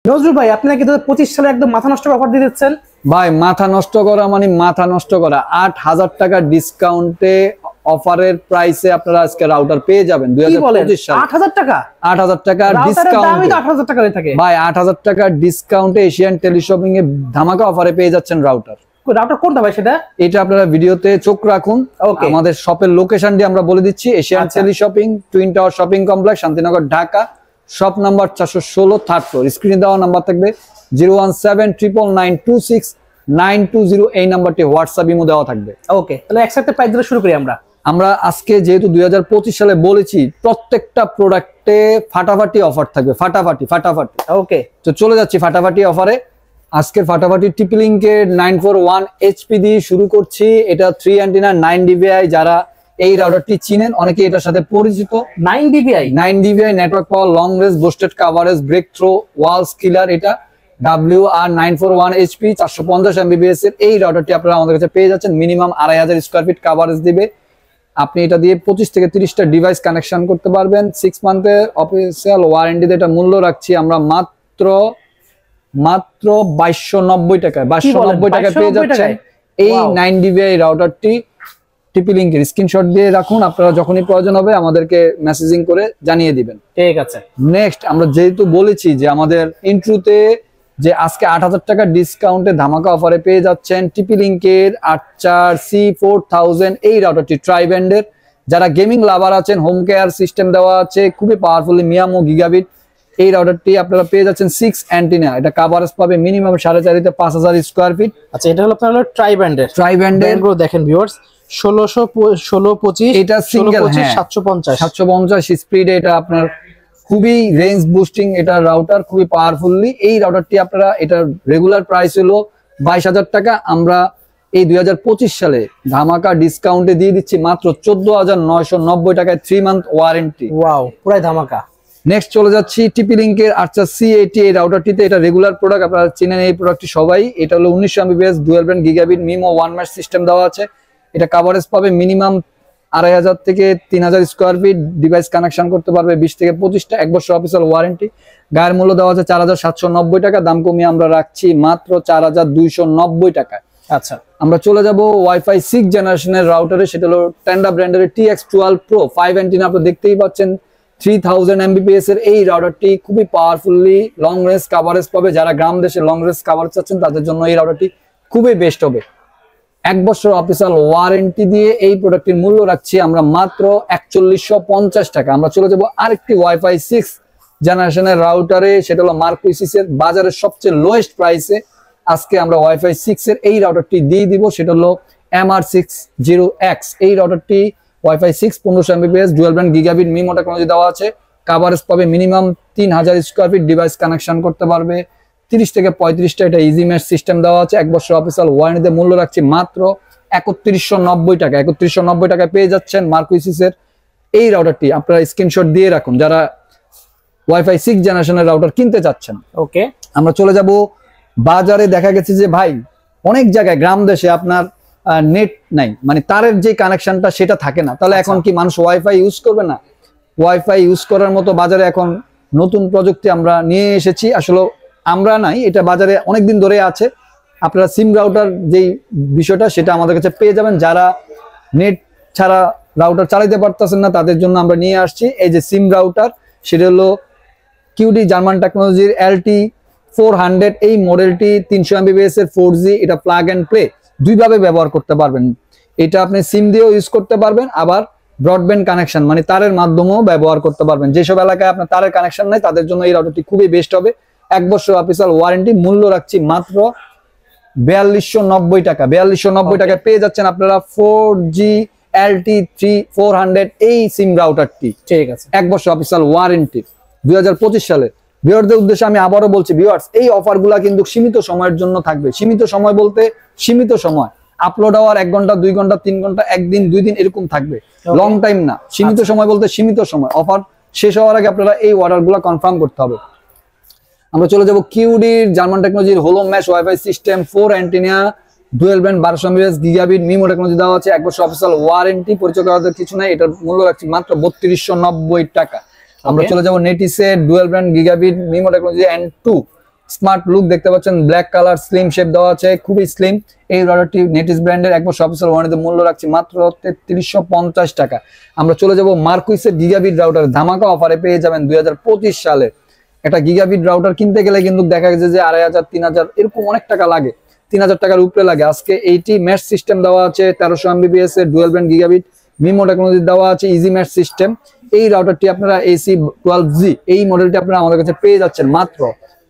নজরুল ভাই, আপনি নাকি 2025 সালে একদম মাথা নষ্ট অফার দিয়ে দিচ্ছেন। ভাই মাথা নষ্ট করা মানে মাথা নষ্ট করা। 8000 টাকা ডিসকাউন্টে অফারের প্রাইসে আপনারা আজকে রাউটার পেয়ে যাবেন 2025 সালে। 8000 টাকা? 8000 টাকা ডিসকাউন্ট। 8000 টাকা থাকে ভাই। 8000 টাকা ডিসকাউন্টে এশিয়ান টেলিশপিং এ ধামাকা অফারে পেয়ে যাচ্ছেন রাউটার। রাউটার কোনটা ভাই সেটা? এটা আপনারা ভিডিওতে চোখ রাখুন। আমাদের শপের লোকেশন দিয়ে আমরা বলে দিচ্ছি। Asian teleshopping, twin tower shopping complex, Shantinagar, Dhaka. Shop number 416, third floor. স্ক্রিনে দেওয়া নাম্বার থাকবে 01799269220। এই নাম্বারটি হোয়াটসঅ্যাপ ইমো দেওয়া থাকবে। ওকে, তাহলে একসাথে প্রাইস দিয়ে শুরু করি আমরা আজকে যেহেতু 2025 সালে বলেছি প্রত্যেকটা প্রোডাক্টে ফাটাফাটি অফার থাকবে। ফাটাফাটি। ওকে, তো চলে যাচ্ছি ফাটাফাটি অফারে। আজকের ফাটাফাটি টিপি লিংকের 941 এইচপি দিয়ে শুরু করছি। এটা 3 অ্যান্টেনা 9 ডিভিআই। যারা এই রাউটারটি চিনেন, অনেকে এটার সাথে পরিচিত। 9 DVI network power, long range, boosted coverage, break through, walls killer. এটা WR941 এইচপি 450 এমবিপিএস এর এই রাউটারটি আপনারা আমাদের কাছে পেয়ে যাচ্ছেন। মিনিমাম 2500 স্কয়ার ফিট কভারেজ দিবে। আপনি এটা দিয়ে 25 থেকে 30টা ডিভাইস কানেকশন করতে পারবেন। 6 মান্থের অফিসিয়াল ওয়ারেন্টিতে এটা মূল্য রাখছি আমরা মাত্র 2290 টাকায়। 2290 টাকায় পেয়ে যাচ্ছেন এই 9 ডিভিআই রাউটারটি। টিপি লিংকের স্ক্রিনশট দিয়ে রাখুন, আপনারা যখনই প্রয়োজন হবে আমাদেরকে মেসেজিং করে জানিয়ে দিবেন। ঠিক আছে। নেক্সট আমরা যেহেতু বলেছি যে আমাদের ইন্ট্রোতে যে আজকে 8000 টাকা ডিসকাউন্টে ধামাকা অফারে পেয়ে যাচ্ছেন টিপি লিংকের 84C4000 এই রাউটারটি ট্রাই ব্যান্ডের। যারা গেমিং লাভার আছেন, হোম কেয়ার সিস্টেম দেওয়া আছে খুবই পাওয়ারফুলি, মিয়ামো গিগাবিট। এই রাউটারটি আপনারা পেয়ে যাচ্ছেন 6 অ্যান্টেনা। এটা কভারেজ পাবে মিনিমাম 4.5 5000 স্কয়ার ফিট। আচ্ছা, এটা হলো আপনার ট্রাই ব্যান্ডের। গুলো দেখেন ভিউয়ার্স, 1625 এটা সিঙ্গেল 750 স্পিড। এটা আপনার খুবই রেঞ্জ বুস্টিং এটা রাউটার, খুবই পাওয়ারফুলি। এই রাউটারটি আপনারা এটার রেগুলার প্রাইস হলো 22000 টাকা। আমরা এই 2025 সালে ধামাকা ডিসকাউন্টে দিয়ে দিচ্ছি মাত্র 14990 টাকায় 3 মান্থ ওয়ারেন্টি। ওয়াও, পুরাই ধামাকা। নেক্সট চলে যাচ্ছি টিপি লিংকের 84C80 এই রাউটারটিতে। এটা রেগুলার প্রোডাক্ট, আপনারা চিনেন এই প্রোডাক্টটি সবাই। এটা হলো 1900 Mbps dual band gigabit MIMO 1 mesh system দেওয়া আছে। এটা কভারেজ পাবে মিনিমাম 2500 থেকে 3000 স্কয়ার ফিট। ডিভাইস কানেকশন করতে পারবে 20 থেকে 25টা। 1 বছর অফিসিয়াল ওয়ারেন্টি। গায়ের মূল্য দেওয়া আছে 4790 টাকা। দাম কমিয়ে আমরা রাখছি মাত্র 4290 টাকায়। আচ্ছা, আমরা চলে যাব ওয়াইফাই 6 জেনারেশনের রাউটারে। সেটা হলো টেন্ডা ব্র্যান্ডের TX12 Pro 5 অ্যান্টেনা। আপনারা দেখতেই পাচ্ছেন 3000 এমবিপিএস এর এই রাউটারটি খুবই পাওয়ারফুলি লং রেঞ্জ কভারেজ পাবে। যারা গ্রাম দেশে লং রেঞ্জ কভারেজ চাচ্ছেন তাদের জন্য এই রাউটারটি খুবই বেস্ট হবে। 1 বছর অফিসিয়াল ওয়ারেন্টি দিয়ে এই প্রোডাক্টের মূল্য রাখছি আমরা মাত্র 4150 টাকা। আমরা চলে যাব আরেকটি ওয়াইফাই 6 জেনারেশনের রাউটারে। সেটা হলো মার্কুইসিস এর বাজারের সবচেয়ে লোয়েস্ট প্রাইসে আজকে আমরা ওয়াইফাই 6 এর এই রাউটারটি দিয়ে দিব। সেটা হলো MR60X। এই রাউটারটি wifi 6 1500 MBPS dual band gigabit MIMO technology দেওয়া আছে। কভারেজ পাবে minimum 3000 square feet. Device connection করতে পারবে 30 থেকে 35টা। এটা ইজি ম্যাশ সিস্টেম দেওয়া আছে। 1 বছর অফিসিয়াল ওয়ারেন্টিতে মূল্য রাখছি মাত্র 3190 টাকা। 3190 টাকায় পেয়ে যাচ্ছেন মার্কুইসিস এর এই রাউটারটি। আপনারা স্ক্রিনশট দিয়ে রাখুন যারা ওয়াইফাই 6 জেনারেশনের রাউটার কিনতে চাচ্ছেন। ওকে, আমরা চলে যাব বাজারে। দেখা গেছে যে ভাই অনেক জায়গায় গ্রাম দেশে আপনার নেট নাই, মানে তারের যে কানেকশনটা সেটা থাকে না। তাহলে এখন কি মানুষ ওয়াইফাই ইউজ করবে না? ওয়াইফাই ইউজ করার মতো বাজারে এখন নতুন প্রযুক্তি আমরা নিয়ে এসেছি। আসলে আমরা নাই, এটা বাজারে অনেকদিন ধরে আছে। আপনারা সিম রাউটার যেই বিষয়টা সেটা আমাদের কাছে পেয়ে যাবেন। যারা নেট ছাড়া রাউটার চালাতে পারতেছেন না তাদের জন্য আমরা নিয়ে আসছি এই যে সিম রাউটার। সেটা হলো কিউডি জার্মান টেকনোলজির LT400 এই মডেলটি 300 এমবিপিএস এর 4G। এটা প্লাগ এন্ড প্লে দুইভাবে ব্যবহার করতে পারবেন। এটা আপনি সিম দিয়েও ইউজ করতে পারবেন, আবার ব্রডব্যান্ড কানেকশন মানে তারের মাধ্যমেও ব্যবহার করতে পারবেন। যেসব এলাকায় আপনার তারের কানেকশন নাই তাদের জন্য এই রাউটারটি খুবই বেস্ট হবে। 1 বছর অফিসিয়াল ওয়ারেন্টি। মূল্য রাখছি মাত্র 4290 টাকা। 4290 টাকায় পেয়ে যাচ্ছেন আপনারা 4G LT400 এই সিম রাউটারটি। ঠিক আছে, 1 বছর অফিসিয়াল ওয়ারেন্টি 2025 সালে। ভিউয়ারদের উদ্দেশ্যে আমি আবারও বলছি ভিউয়ার্স, এই অফারগুলা কিন্তু সীমিত সময়ের জন্য থাকবে। সীমিত সময় বলতে সীমিত সময়, আপলোড হওয়ার 1 ঘন্টা 2 ঘন্টা 3 ঘন্টা 1 দিন 2 দিন এরকম থাকবে, লং টাইম না। সীমিত সময় বলতে সীমিত সময়। অফার শেষ হওয়ার আগে আপনারা এই অর্ডারগুলো কনফার্ম করতে হবে। আমরা চলে যাব কিউডির জার্মান টেকনোলজির হোলো mesh wifi system 4 antenna dual band 1200 MBPS gigabit MIMO technology দেওয়া আছে। 1 বছর অফিসিয়াল ওয়ারেন্টি। পরিচয় করার কিছু নাই। এটার মূল্য রাখছি মাত্র 3290 টাকা। আমরা চলে যাব নেটিসে dual band gigabit MIMO technology N2 smart look দেখতে পাচ্ছেন, ব্ল্যাক কালার, স্লিম শেপ দেওয়া আছে, খুবই স্লিম। এই রাউটারটি নেটিস ব্র্যান্ডের, 1 বছর অফিসিয়াল ওয়ারেন্টিতে মূল্য রাখছি মাত্র 3350 টাকা। আমরা চলে যাব মার্কুইসের গিগাবিট রাউটার, ধামাকা অফারে পেয়ে যাবেন 2025 সালে। একটা গিগাবিট রাউটার কিনতে গেলে কিন্তু দেখা গেছে যে 2500 3000 এরকম অনেক টাকা লাগে, 3000 টাকার উপরে লাগে। আজকে এইটি ম্যাচ সিস্টেম দেওয়া আছে, 1300 MBPS এর dual band gigabit MIMO technology দেওয়া আছে, ইজি ম্যাচ সিস্টেম। এই রাউটারটি আপনারা AC12G এই মডেলটি আপনারা আমাদের কাছে পেয়ে যাচ্ছেন মাত্র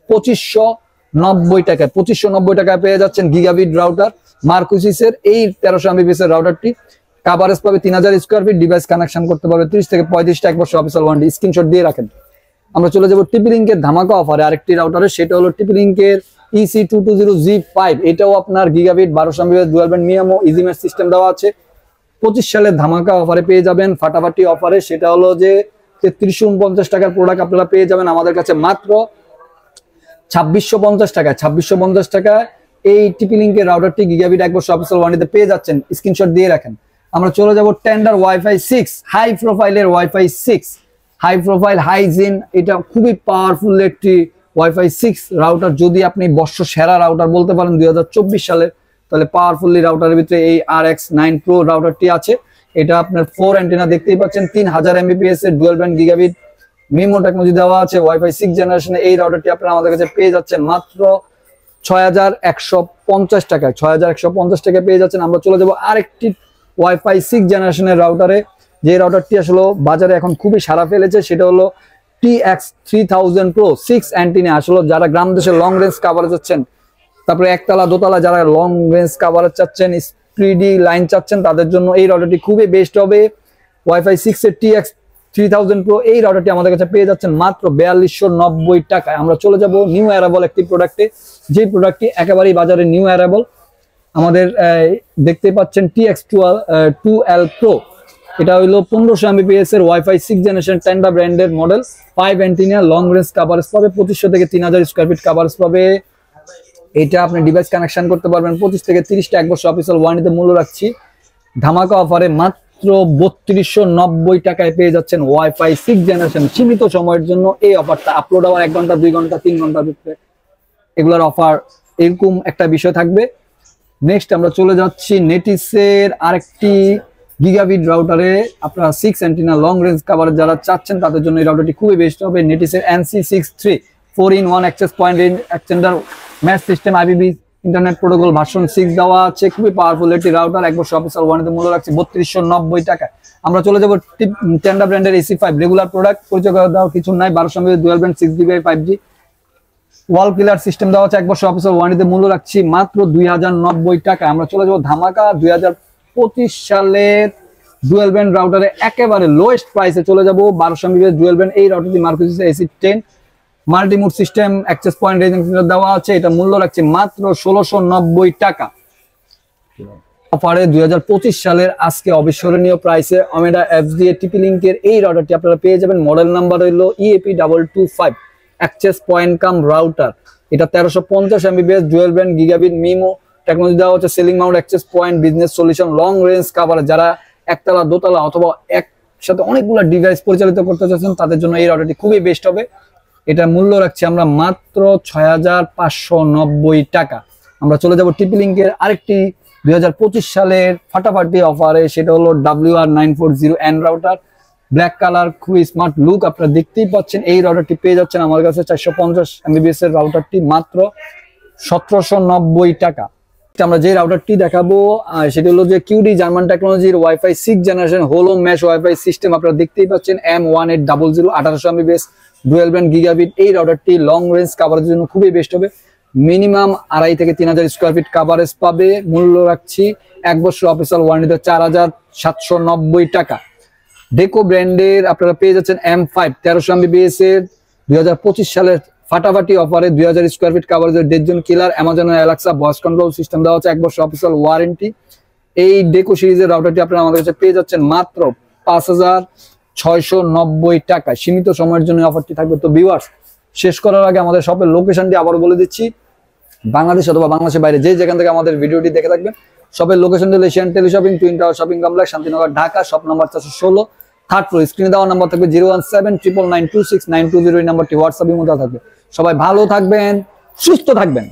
2590 টাকায়। 2590 টাকায় পেয়ে যাচ্ছেন গিগাবিট রাউটার মার্কুইসের এই 1300 MBPS এর রাউটারটি। কভারেজ পাবে 3000 স্কয়ার ফিট, ডিভাইস কানেকশন করতে পারবে 30 থেকে 35 টা, 1 বছর অফিসিয়াল ওয়ারেন্টি। স্ক্রিনশট দিয়ে রাখেন। আমরা চলে যাব টিপি লিংকের ধামাকা অফারে আরেকটি রাউটারে, সেটা হলো টিপি লিংকের EC220G5। এটাও আপনার gigabit 1200 MBPS dual band MIMO easy mesh system দেওয়া আছে। 25 সালের ধামাকা অফারে পেয়ে যাবেন, ফাটাফাটি অফারে। সেটা হলো যে 3349 টাকার প্রোডাক্ট আপনারা পেয়ে যাবেন আমাদের কাছে মাত্র 2650 টাকায়। 2650 টাকায় এই টিপি লিংকের রাউটারটি গিগাবিট 1 বছর অফিসিয়াল ওয়ারেন্টিতে পেয়ে যাচ্ছেন। স্ক্রিনশট দিয়ে রাখেন। আমরা চলে যাব টেন্ডার ওয়াইফাই 6, হাই প্রোফাইলের ওয়াইফাই 6, হাই প্রোফাইল হাইজিন। এটা খুবই পাওয়ারফুল একটি ওয়াইফাই 6 রাউটার। যদি আপনি বর্ষ সেরা রাউটার বলতে পারেন 2024 সালের, তাহলে পাওয়ারফুলি রাউটারের ভিতরে এই RX9 Pro রাউটারটি আছে। এটা আপনার 4 অ্যান্টেনা দেখতেই পাচ্ছেন, 3000 MBPS এর dual band gigabit MIMO technology দেওয়া আছে, ওয়াইফাই 6 জেনারেশনে। এই রাউটারটি আপনারা আমাদের কাছে পেয়ে যাচ্ছেন মাত্র 6150 টাকায়। 6150 টাকায় পেয়ে যাচ্ছেন। আমরা চলে যাব আরেকটি ওয়াইফাই 6 জেনারেশনের রাউটারে, যে রাউটারটি আসলে বাজারে এখন খুবই সাড়া ফেলেছে। সেটা হলো TX3000 Pro 6 অ্যান্টেনা। আসলে যারা গ্রাম দেশে লং রেঞ্জ কাভারেজ চাচ্ছেন, তারপরে একতলা দোতলা যারা লং রেঞ্জ কাভারেজ চাচ্ছেন, স্পিডি লাইন চাচ্ছেন, তাদের জন্য এই রাউটারটি খুবই বেস্ট হবে। ওয়াইফাই 6 এর TX3000 Pro এই রাউটারটি আমাদের কাছে পেয়ে যাচ্ছেন মাত্র 4290 টাকায়। আমরা চলে যাব নিউ অ্যারাইভাল একটি প্রোডাক্টে, যে প্রোডাক্টটি একেবারেই বাজারে নিউ অ্যারাইভাল। আমাদের দেখতে পাচ্ছেন TX12L Pro। এটা হলো 1500 MBPS এর ওয়াইফাই 6 জেনারেশন টেন্ডা ব্র্যান্ডের model, 5 antenna, long range coverage পাবে, 2500 থেকে 3000 স্কয়ার ফিট কভারেজ পাবে। এটা আপনি ডিভাইস কানেকশন করতে পারবেন 25 থেকে 30 টা, 1 বছর অফিসিয়াল ওয়ারেন্টিতে মূল্য রাখছি ধামাকা অফারে মাত্র 3290 টাকায় পেয়ে যাচ্ছেন ওয়াইফাই 6 জেনারেশন। সীমিত সময়ের জন্য এই অফারটা, আপলোড হওয়ার 1 ঘন্টা 2 ঘন্টা 3 ঘন্টার ভিতরে এগুলোর অফার, এরকম একটা বিষয় থাকবে। নেক্সট আমরা চলে যাচ্ছি নেটিসের আরেকটি গিগাবিট রাউটারে। আপনারা 6 অ্যান্টেনা লং রেঞ্জ কভারেজ যারা চাচ্ছেন তাদের জন্য এই রাউটারটি খুবই বেস্ট হবে। নেটিসের NC63 4-in-1 access point extender match system IPv internet protocol version 6 দেওয়া আছে, খুবই পাওয়ারফুল একটি রাউটার। 1 বছর অফিসিয়াল ওয়ারেন্টিতে মূল্য রাখছি 3290 টাকা। আমরা চলে যাব টেন্ডা ব্র্যান্ডের AC5 রেগুলার প্রোডাক্ট, পরিচয় করে দেওয়ার কিছু নাই। 1200 MB dual band 6GB 5G ওয়াল ক্লিয়ার সিস্টেম দেওয়া আছে, 1 বছর অফিসিয়াল ওয়ারেন্টিতে মূল্য রাখছি মাত্র 2090 টাকা। আমরা চলে যাব ধামাকা 2025 সালের ডুয়াল ব্যান্ড রাউটারে একেবারে লোয়েস্ট প্রাইসে চলে যাব। 1200 MB ডুয়াল ব্যান্ড এই রাউটারটি মার্কুইসের AC10 multimode system access point range দেওয়া আছে। এটা মূল্য রাখছে মাত্র 1690 টাকা। অফারে 2025 সালের আজকে অবিস্মরণীয় প্রাইসে ওমেডা FD টিপি লিংকের এই রাউটারটি আপনারা পেয়ে যাবেন। মডেল নাম্বার হলো EAP225 অ্যাক্সেস পয়েন্ট কাম রাউটার। এটা 1350 MBPS dual band gigabit MIMO technology দেওয়া হচ্ছে, ceiling mount access point business solution, long range cover. যারা একতলা দোতলা অথবা একসাথে অনেকগুলো ডিভাইস পরিচালিত করতে চাচ্ছেন তাদের জন্য এই রাউটারটি খুবই বেস্ট হবে। এটা মূল্য রাখছি আমরা মাত্র 6590 টাকা। আমরা চলে যাব টিপি লিংকের আরেকটি 2025 সালের ফাটাফাটি অফারে, সেটা হলো WR940N রাউটার, ব্ল্যাক কালার, খুবই স্মার্ট লুক আপনারা দেখতেই পাচ্ছেন। এই রাউটারটি পেয়ে যাচ্ছেন আমার কাছে 450 MBPS এর রাউটারটি মাত্র 1790 টাকা। আমরা যে রাউটারটি দেখাবো সেটা হলো যে QD জার্মান টেকনোলজির ওয়াইফাই 6 জেনারেশন হোলো মেশ ওয়াইফাই সিস্টেম। আপনারা দেখতেই পাচ্ছেন M1800 1800 MBPS dual band gigabit. এই রাউটারটি লং রেঞ্জ কভারেজের জন্য খুবই বেস্ট হবে। মিনিমাম 2500 থেকে 3000 স্কয়ার ফিট কভারেজ পাবে। মূল্য রাখছি 1 বছর অফিসিয়াল ওয়ারেন্টিতে 4790 টাকা। ডেকো ব্র্যান্ডের আপনারা পেয়ে যাচ্ছেন M5 1300 MBPS এর 2025 সালের ফাটাফাটি অফারে 2000 স্কয়ার ফিট কভারেজের ডেজন কিলার অ্যামাজনের অ্যালেক্সা ভয়েস কন্ট্রোল সিস্টেম দেওয়া হচ্ছে, 1 বছর অফিসিয়াল ওয়ারেন্টি। এই ডেকো সিরিজের রাউটারটি আপনারা আমাদের কাছে পেয়ে যাচ্ছেন মাত্র 5690 টাকা। সীমিত সময়ের জন্য অফারটি থাকবে। তো ভিউয়ার্স, শেষ করার আগে আমাদের শপের লোকেশনটি আবারও বলে দিচ্ছি। বাংলাদেশ অথবা বাংলাদেশের বাইরে যে যেখান থেকে আমাদের ভিডিওটি দেখে থাকবেন, শপের লোকেশন হলো Asian tele shopping, twin tower shopping complex, Shantinagar, Dhaka. Shop number 416, third floor. স্ক্রিনে দেওয়া নাম্বার থাকবে 01799926920। এই নাম্বারটি হোয়াটসঅ্যাপের মধ্যে থাকবে। সবাই ভালো থাকবেন, সুস্থ থাকবেন।